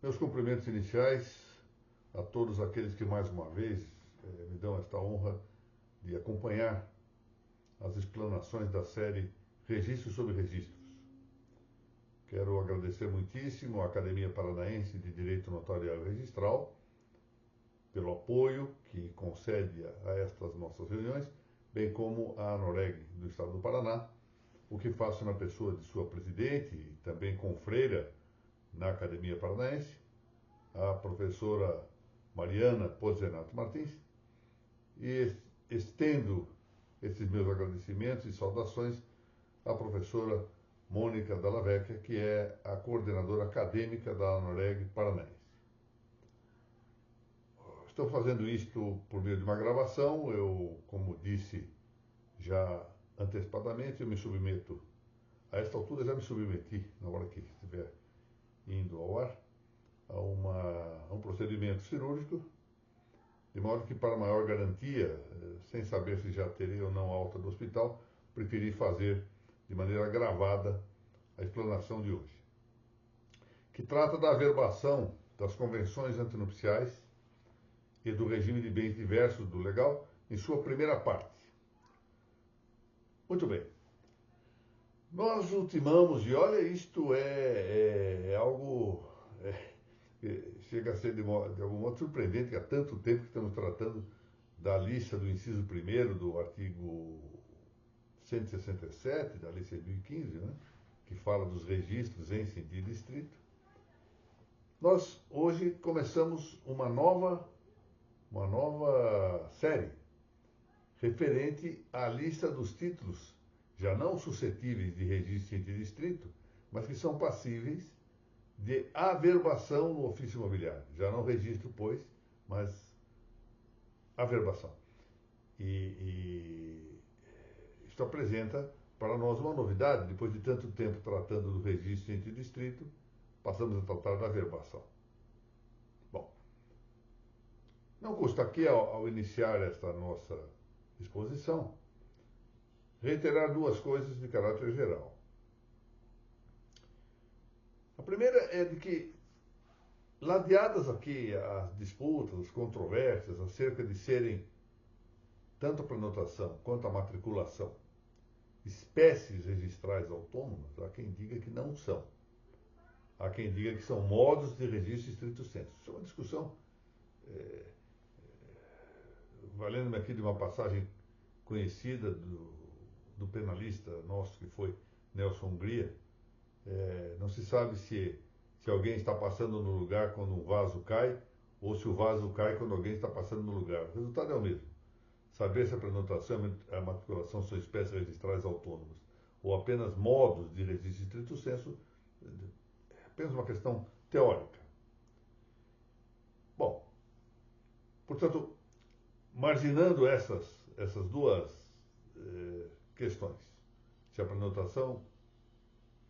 Meus cumprimentos iniciais a todos aqueles que mais uma vez me dão esta honra de acompanhar as explanações da série Registros sobre Registros. Quero agradecer muitíssimo à Academia Paranaense de Direito Notarial e Registral pelo apoio que concede a estas nossas reuniões, bem como à ANOREG do Estado do Paraná, o que faço na pessoa de sua presidente e também confreira na Academia Paranaense, a professora Mariana Pozzenato Martins, e estendo esses meus agradecimentos e saudações à professora Mônica Dalla Vecchia, que é a coordenadora acadêmica da ANOREG Paranaense. Estou fazendo isto por meio de uma gravação. Eu, como disse já antecipadamente, eu me submeto, a esta altura já me submeti, na hora que estiver indo ao ar, a um procedimento cirúrgico, de modo que, para maior garantia, sem saber se já terei ou não alta do hospital, preferi fazer de maneira gravada a explanação de hoje, que trata da averbação das convenções antinupciais e do regime de bens diversos do legal, em sua primeira parte. Muito bem. Nós ultimamos, e olha, isto é algo... chega a ser de algum modo surpreendente que há tanto tempo que estamos tratando da lista do inciso 1º do artigo 167 da Lei 6.015, né, que fala dos registros em sentido estrito. Nós hoje começamos uma nova série referente à lista dos títulos já não suscetíveis de registro em sentido estrito, mas que são passíveis de averbação no ofício imobiliário. Já não registro, pois, mas averbação. E isto apresenta para nós uma novidade. Depois de tanto tempo tratando do registro em sentido estrito, passamos a tratar da averbação. Bom, não custa aqui, ao iniciar esta nossa exposição, reiterar duas coisas de caráter geral. A primeira é de que, ladeadas aqui as disputas, as controvérsias acerca de serem, tanto a prenotação quanto a matriculação, espécies registrais autônomas, há quem diga que não são. Há quem diga que são modos de registro estrito sensu. Isso é uma discussão, valendo-me aqui de uma passagem conhecida do penalista nosso, que foi Nelson Hungria. Não se sabe se alguém está passando no lugar quando um vaso cai, ou se o vaso cai quando alguém está passando no lugar. O resultado é o mesmo. Saber se a prenotação e a matriculação são espécies registrais autônomas ou apenas modos de registro estrito sensu é apenas uma questão teórica. Bom, portanto, marginando essas duas questões, se a prenotação,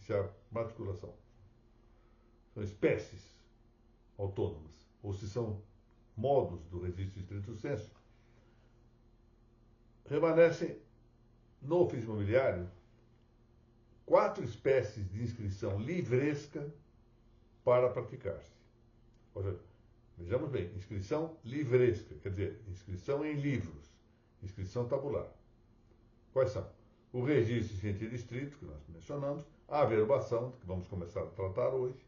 se a matriculação são espécies autônomas ou se são modos do registro estrito sensu, remanescem no ofício imobiliário 4 espécies de inscrição livresca para praticar-se. Vejamos bem, inscrição livresca, quer dizer, inscrição em livros, inscrição tabular. Quais são? O registro em sentido estrito, que nós mencionamos, a averbação, que vamos começar a tratar hoje,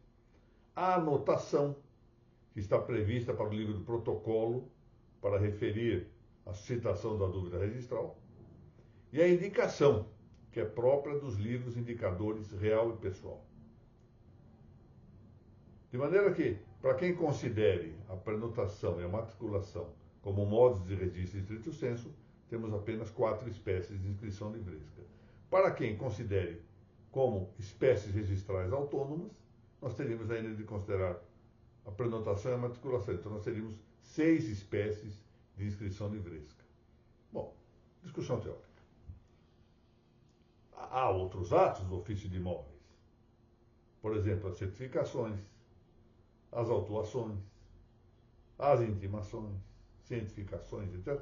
a anotação, que está prevista para o livro do protocolo, para referir a suscitação da dúvida registral, e a indicação, que é própria dos livros indicadores real e pessoal. De maneira que, para quem considere a prenotação e a matriculação como modos de registro estrito sensu, temos apenas 4 espécies de inscrição livresca. Para quem considere como espécies registrais autônomas, nós teríamos ainda de considerar a prenotação e a matriculação. Então, nós teríamos 6 espécies de inscrição livresca. Bom, discussão teórica. Há outros atos do ofício de imóveis. Por exemplo, as certificações, as autuações, as intimações, cientificações, etc.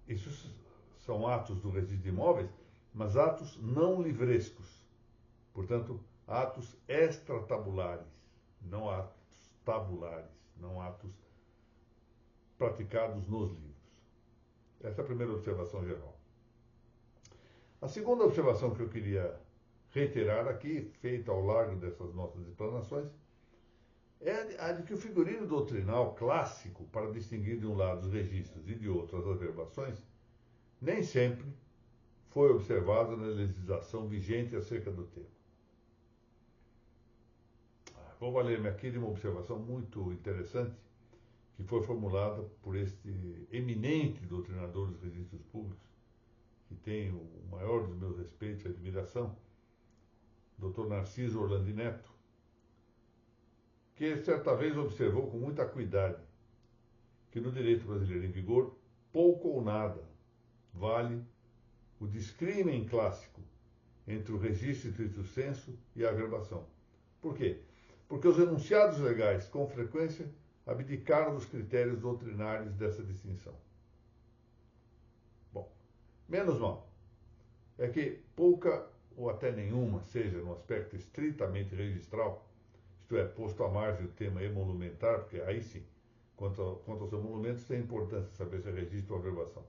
Isso são atos do registro de imóveis, mas atos não livrescos. Portanto, atos extratabulares, não atos tabulares, não atos praticados nos livros. Essa é a primeira observação geral. A segunda observação que eu queria reiterar aqui, feita ao largo dessas nossas explanações, é a de que o figurino doutrinal clássico, para distinguir de um lado os registros e de outro as averbações, nem sempre foi observado na legislação vigente acerca do tema. Vou valer-me aqui de uma observação muito interessante que foi formulada por este eminente doutrinador dos registros públicos, que tem o maior dos meus respeitos e admiração, Dr. Narciso Orlandi Neto, que certa vez observou com muita cuidado que no direito brasileiro em vigor, pouco ou nada vale o discrimen clássico entre o registro estricto sensu e a averbação. Por quê? Porque os enunciados legais, com frequência, abdicaram dos critérios doutrinários dessa distinção. Bom, menos mal é que pouca ou até nenhuma, seja no aspecto estritamente registral, isto é, posto à margem o tema emolumentar, porque aí sim, quanto aos emolumentos, tem importância saber se é registro ou averbação.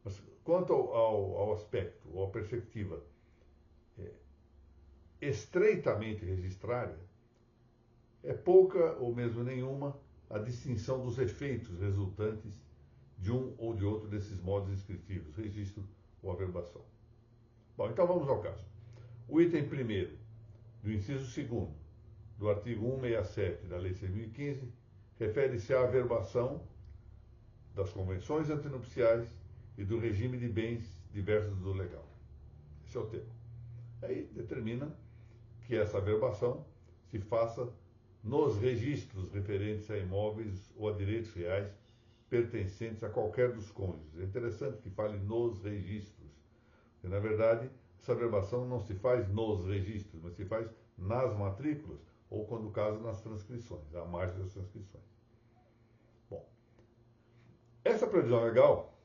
Mas quanto ao aspecto, ou à perspectiva estreitamente registrária, é pouca ou mesmo nenhuma a distinção dos efeitos resultantes de um ou de outro desses modos inscritivos, registro ou averbação. Bom, então vamos ao caso. O item 1º do inciso 2º do artigo 167 da Lei 6.015 refere-se à averbação das convenções antinupciais e do regime de bens diversos do legal. Esse é o tema. Aí determina que essa averbação se faça nos registros referentes a imóveis ou a direitos reais pertencentes a qualquer dos cônjuges. É interessante que fale nos registros, porque, na verdade, essa averbação não se faz nos registros, mas se faz nas matrículas, ou, quando o caso, nas transcrições, à margem das transcrições. Bom, essa previsão legal,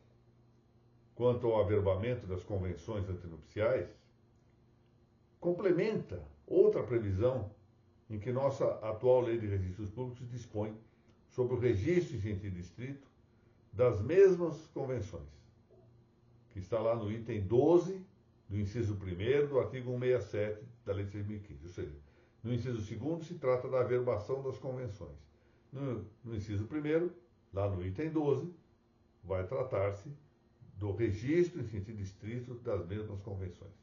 quanto ao averbamento das convenções antinupciais, complementa outra previsão em que nossa atual Lei de Registros Públicos dispõe sobre o registro em sentido estrito das mesmas convenções, que está lá no item 12 do inciso 1º do artigo 167 da Lei de 6.015. Ou seja, no inciso 2º se trata da averbação das convenções. No inciso 1º, lá no item 12, vai tratar-se do registro em sentido estrito das mesmas convenções.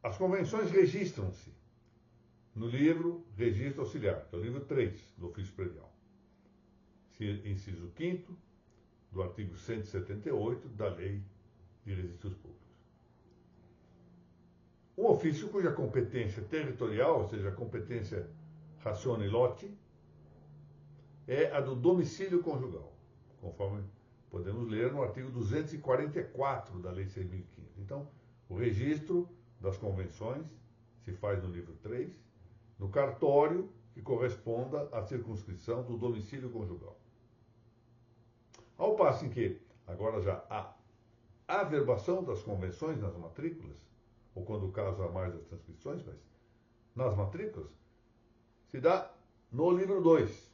As convenções registram-se no livro Registro Auxiliar, que é o livro 3 do ofício predial. Inciso 5º do artigo 178 da Lei de Registros Públicos. Um ofício cuja competência territorial, ou seja, a competência ratione loci, é a do domicílio conjugal, conforme podemos ler no artigo 244 da Lei 6.015. Então, o registro das convenções se faz no livro 3, no cartório que corresponda à circunscrição do domicílio conjugal. Ao passo em que, agora já a averbação das convenções nas matrículas, ou quando o caso há mais das transcrições, mas nas matrículas, se dá no livro 2,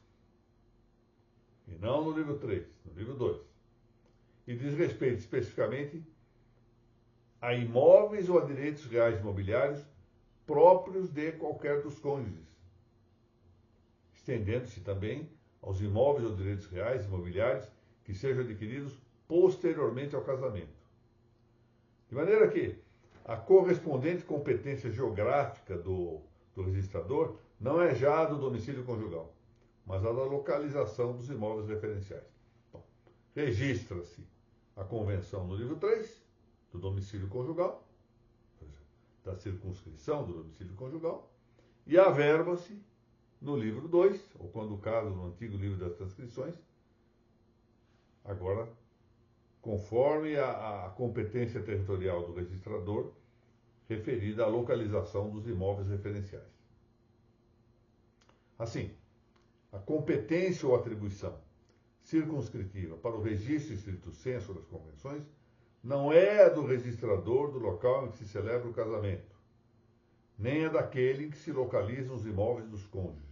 e não no livro 3, no livro 2. E diz respeito especificamente a imóveis ou a direitos reais imobiliários próprios de qualquer dos cônjuges, estendendo-se também aos imóveis ou direitos reais imobiliários que sejam adquiridos posteriormente ao casamento. De maneira que a correspondente competência geográfica do registrador não é já a do domicílio conjugal, mas a da localização dos imóveis referenciais. Bom, registra-se a convenção no livro 3, do domicílio conjugal, da circunscrição do domicílio conjugal, e averba-se no livro 2, ou quando o caso no antigo livro das transcrições, agora conforme a competência territorial do registrador referida à localização dos imóveis referenciais. Assim, a competência ou atribuição circunscritiva para o registro estricto sensu das convenções não é a do registrador do local em que se celebra o casamento, nem a daquele em que se localizam os imóveis dos cônjuges.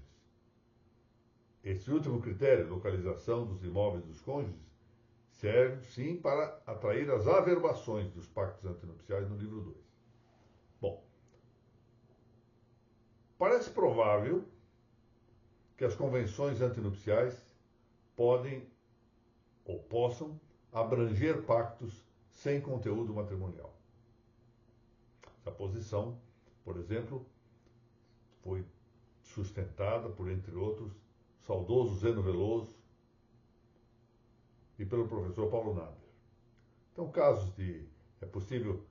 Esse último critério, localização dos imóveis dos cônjuges, serve, sim, para atrair as averbações dos pactos antinupciais no livro 2. Bom, parece provável que as convenções antinupciais podem ou possam abranger pactos sem conteúdo matrimonial. Essa posição, por exemplo, foi sustentada por, entre outros, o saudoso Zeno Veloso e pelo professor Paulo Nader. Então, casos de... é possível,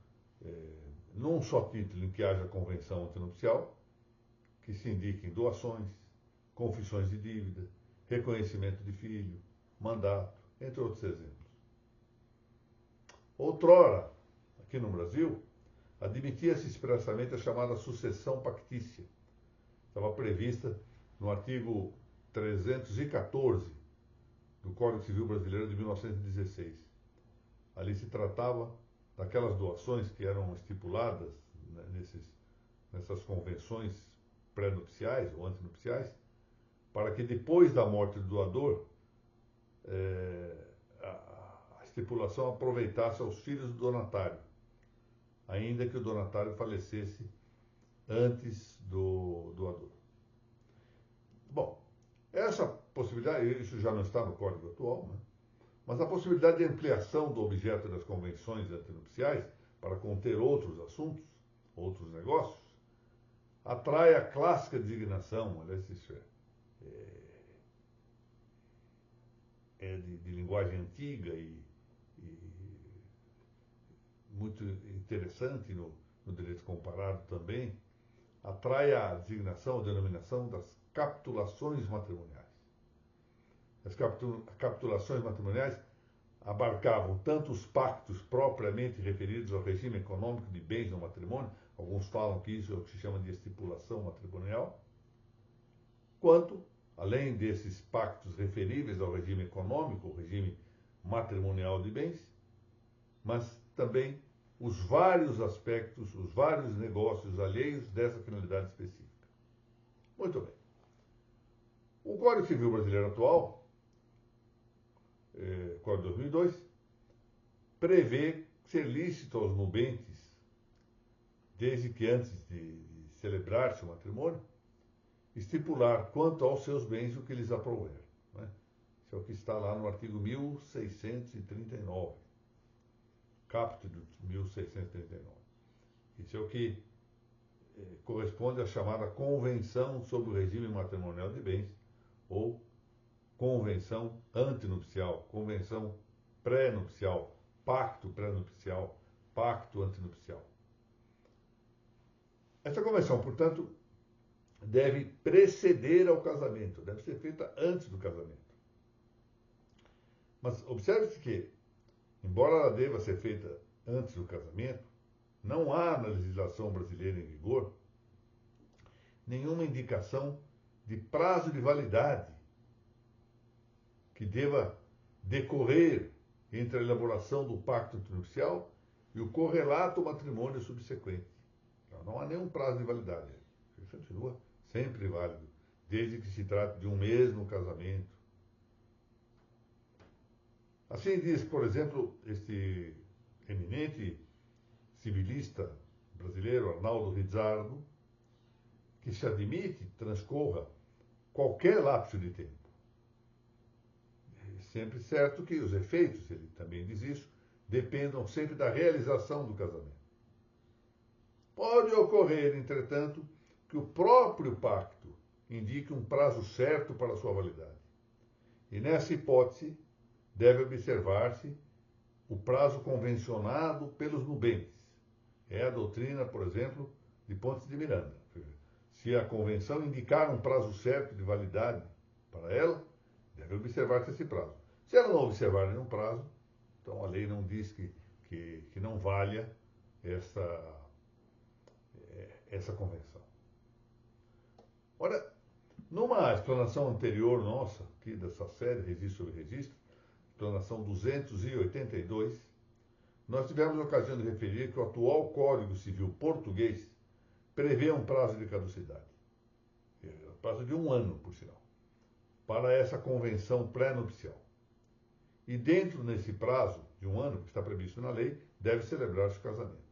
num só título em que haja convenção antinupcial, que se indiquem doações, confissões de dívida, reconhecimento de filho, mandato, entre outros exemplos. Outrora, aqui no Brasil, admitia-se expressamente a chamada sucessão pactícia. Estava prevista no artigo 314 do Código Civil Brasileiro de 1916. Ali se tratava daquelas doações que eram estipuladas, né, nessas convenções pré-nupciais ou antinupciais, para que depois da morte do doador, a estipulação aproveitasse aos filhos do donatário, ainda que o donatário falecesse antes do doador. Bom, essa possibilidade, isso já não está no Código atual, né? Mas a possibilidade de ampliação do objeto das convenções antinupciais para conter outros assuntos, outros negócios, atrai a clássica designação, aliás, isso é de linguagem antiga e muito interessante no direito comparado também, atrai a designação, a denominação das capitulações matrimoniais. As capitulações matrimoniais abarcavam tanto os pactos propriamente referidos ao regime econômico de bens no matrimônio, alguns falam que isso é o que se chama de estipulação matrimonial, quanto, além desses pactos referíveis ao regime econômico, o regime matrimonial de bens, mas também os vários aspectos, os vários negócios alheios dessa finalidade específica. Muito bem. O Código Civil Brasileiro atual, Código 2002, prevê ser lícito aos nubentes, desde que antes de celebrar-se o matrimônio, estipular quanto aos seus bens o que lhes aprouver. Né? Isso é o que está lá no artigo 1639. Caput de 1639. Isso é o que corresponde à chamada Convenção sobre o Regime Matrimonial de Bens, ou Convenção Antinupcial, Convenção Pré-Nupcial, Pacto Pré-Nupcial, Pacto Antinupcial. Essa convenção, portanto, deve preceder ao casamento, deve ser feita antes do casamento. Mas observe-se que, embora ela deva ser feita antes do casamento, não há na legislação brasileira em vigor nenhuma indicação de prazo de validade que deva decorrer entre a elaboração do pacto antinupcial e o correlato matrimônio subsequente. Não há nenhum prazo de validade. Ele continua sempre válido, desde que se trate de um mesmo casamento. Assim diz, por exemplo, este eminente civilista brasileiro, Arnaldo Rizzardo, que se admite transcorra qualquer lapso de tempo. É sempre certo que os efeitos, ele também diz isso, dependam sempre da realização do casamento. Pode ocorrer, entretanto, que o próprio pacto indique um prazo certo para sua validade. E nessa hipótese, deve observar-se o prazo convencionado pelos nubentes. É a doutrina, por exemplo, de Pontes de Miranda. Se a convenção indicar um prazo certo de validade para ela, deve observar-se esse prazo. Se ela não observar nenhum prazo, então a lei não diz que não valha essa convenção. Ora, numa explanação anterior nossa, aqui dessa série, Registro sobre Registro, explanação 282, nós tivemos a ocasião de referir que o atual Código Civil português prevê um prazo de caducidade, prazo de 1 ano, por sinal, para essa convenção pré-nupcial. E dentro desse prazo de 1 ano, que está previsto na lei, deve celebrar-se o casamento.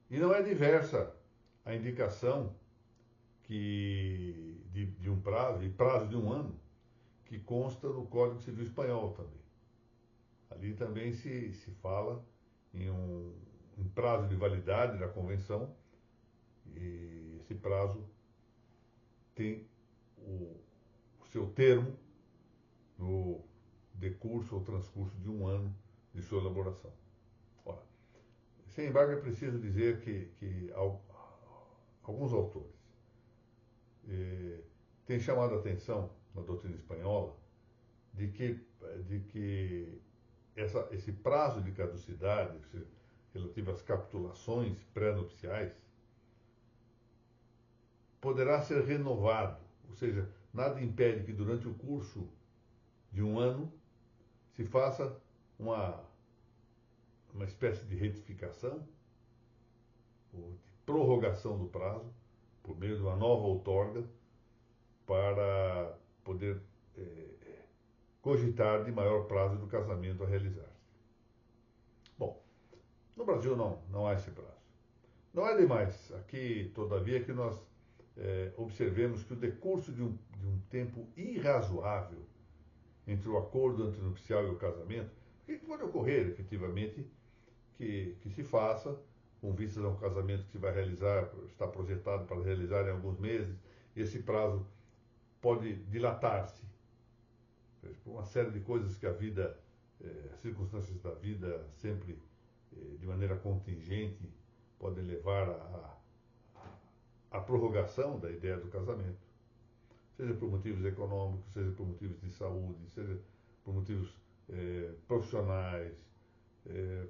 E não é diversa a indicação de um prazo, e prazo de 1 ano, que consta no Código Civil Espanhol também. Ali também se fala em prazo de validade da convenção, e esse prazo tem o seu termo no decurso ou transcurso de 1 ano de sua elaboração. Ora, sem embargo, é preciso dizer que alguns autores têm chamado a atenção na doutrina espanhola de que esse prazo de caducidade relativo às capitulações pré-nupciais poderá ser renovado, ou seja, nada impede que durante o curso de 1 ano se faça uma espécie de retificação ou de prorrogação do prazo por meio de uma nova outorga para poder cogitar de maior prazo do casamento a realizar-se. Bom, no Brasil não há esse prazo. Não é demais aqui, todavia, que nós observemos que o decurso de um tempo irrazoável entre o acordo antenupcial e o casamento, porque pode ocorrer, efetivamente, que se faça com vistas a um casamento que se vai realizar, está projetado para realizar em alguns meses, e esse prazo pode dilatar-se por uma série de coisas que a vida, as circunstâncias da vida sempre, de maneira contingente, podem levar à prorrogação da ideia do casamento. Seja por motivos econômicos, seja por motivos de saúde, seja por motivos profissionais,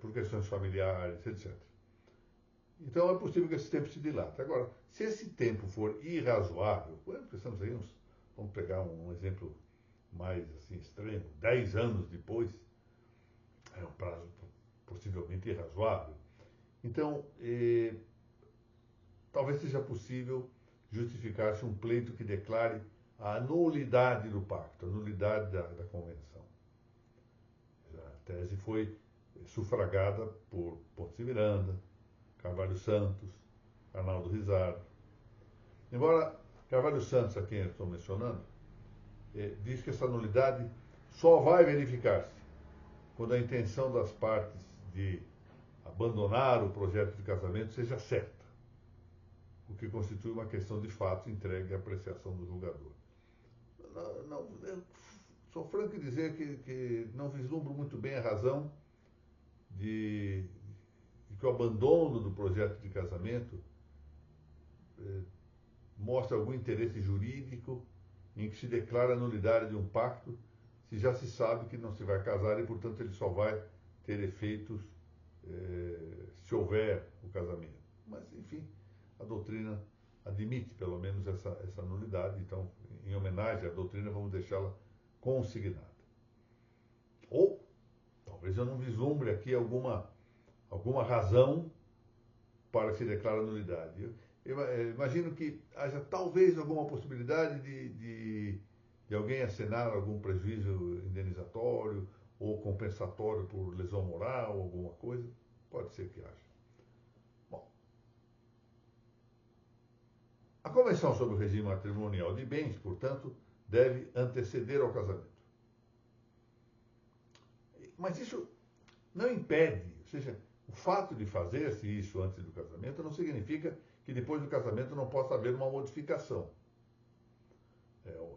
por questões familiares, etc. Então é possível que esse tempo se dilate. Agora, se esse tempo for irrazoável, pensamos aí vamos pegar um exemplo mais assim extremo, 10 anos depois, é um prazo possivelmente irrazoável. Então, talvez seja possível justificar-se um pleito que declare a nulidade do pacto, a nulidade da convenção. A tese foi sufragada por Pontes de Miranda, Carvalho Santos, Arnaldo Rizzardo. Embora Carvalho Santos, a quem eu estou mencionando, diz que essa nulidade só vai verificar-se quando a intenção das partes de abandonar o projeto de casamento seja certa, o que constitui uma questão de fato entregue à apreciação do julgador. Eu sou franco em dizer que não vislumbro muito bem a razão de que o abandono do projeto de casamento mostra algum interesse jurídico em que se declara a nulidade de um pacto, se já se sabe que não se vai casar e, portanto, ele só vai ter efeitos se houver o casamento. Mas, enfim, a doutrina admite, pelo menos, essa nulidade. Então, em homenagem à doutrina, vamos deixá-la consignada. Ou, talvez eu não vislumbre aqui alguma razão para que se declare a nulidade. Eu imagino que haja talvez alguma possibilidade de alguém acenar algum prejuízo indenizatório ou compensatório por lesão moral, alguma coisa. Pode ser que haja. Bom, a Convenção sobre o Regime Matrimonial de Bens, portanto, deve anteceder ao casamento. Mas isso não impede, ou seja, o fato de fazer-se isso antes do casamento não significa que depois do casamento não possa haver uma modificação.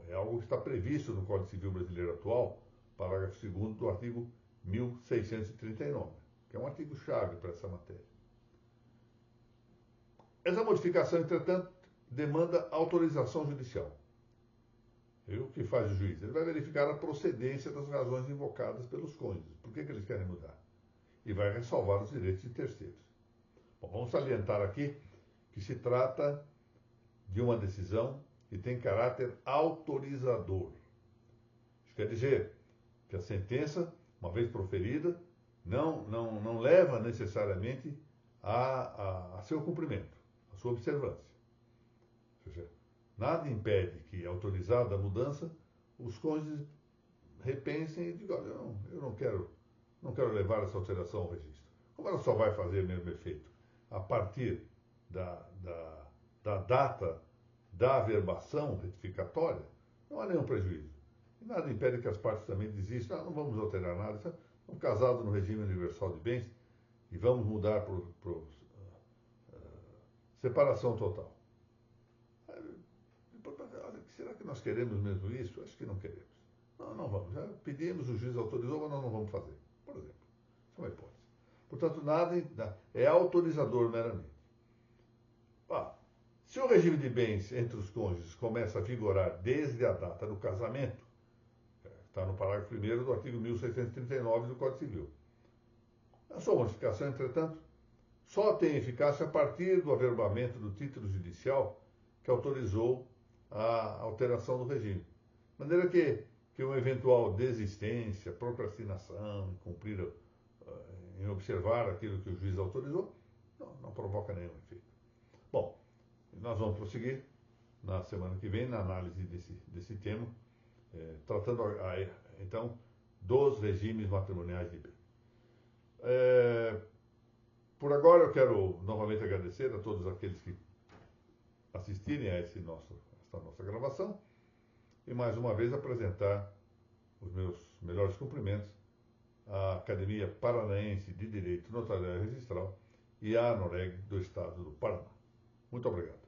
É algo que está previsto no Código Civil Brasileiro atual, parágrafo 2º do artigo 1639, que é um artigo-chave para essa matéria. Essa modificação, entretanto, demanda autorização judicial. E o que faz o juiz? Ele vai verificar a procedência das razões invocadas pelos cônjuges. Por que eles querem mudar? E vai ressalvar os direitos de terceiros. Bom, vamos salientar aqui que se trata de uma decisão que tem caráter autorizador. Isso quer dizer que a sentença, uma vez proferida, não leva necessariamente a seu cumprimento, sua observância. Ou seja, nada impede que, autorizada a mudança, os cônjuges repensem e digam, olha, eu não quero levar essa alteração ao registro. Como ela só vai fazer o mesmo efeito a partir da data da averbação retificatória, não há nenhum prejuízo. E nada impede que as partes também desistam, não vamos alterar nada, estamos casados no regime universal de bens e vamos mudar para separação total. Olha, será que nós queremos mesmo isso? Acho que não queremos. Não vamos. Já pedimos, o juiz autorizou, mas nós não vamos fazer. Por exemplo. Isso é uma hipótese. Portanto, nada é autorizador meramente. Se o regime de bens entre os cônjuges começa a vigorar desde a data do casamento, está no parágrafo 1º do artigo 1639 do Código Civil. A sua modificação, entretanto, só tem eficácia a partir do averbamento do título judicial que autorizou a alteração do regime. De maneira que uma eventual desistência, procrastinação, em observar aquilo que o juiz autorizou, não provoca nenhum efeito. Bom, nós vamos prosseguir na semana que vem na análise desse tema, tratando então dos regimes matrimoniais de bem. Por agora eu quero novamente agradecer a todos aqueles que assistirem a esta nossa gravação e mais uma vez apresentar os meus melhores cumprimentos à Academia Paranaense de Direito Notarial e Registral e à ANOREG do Estado do Paraná. Muito obrigado.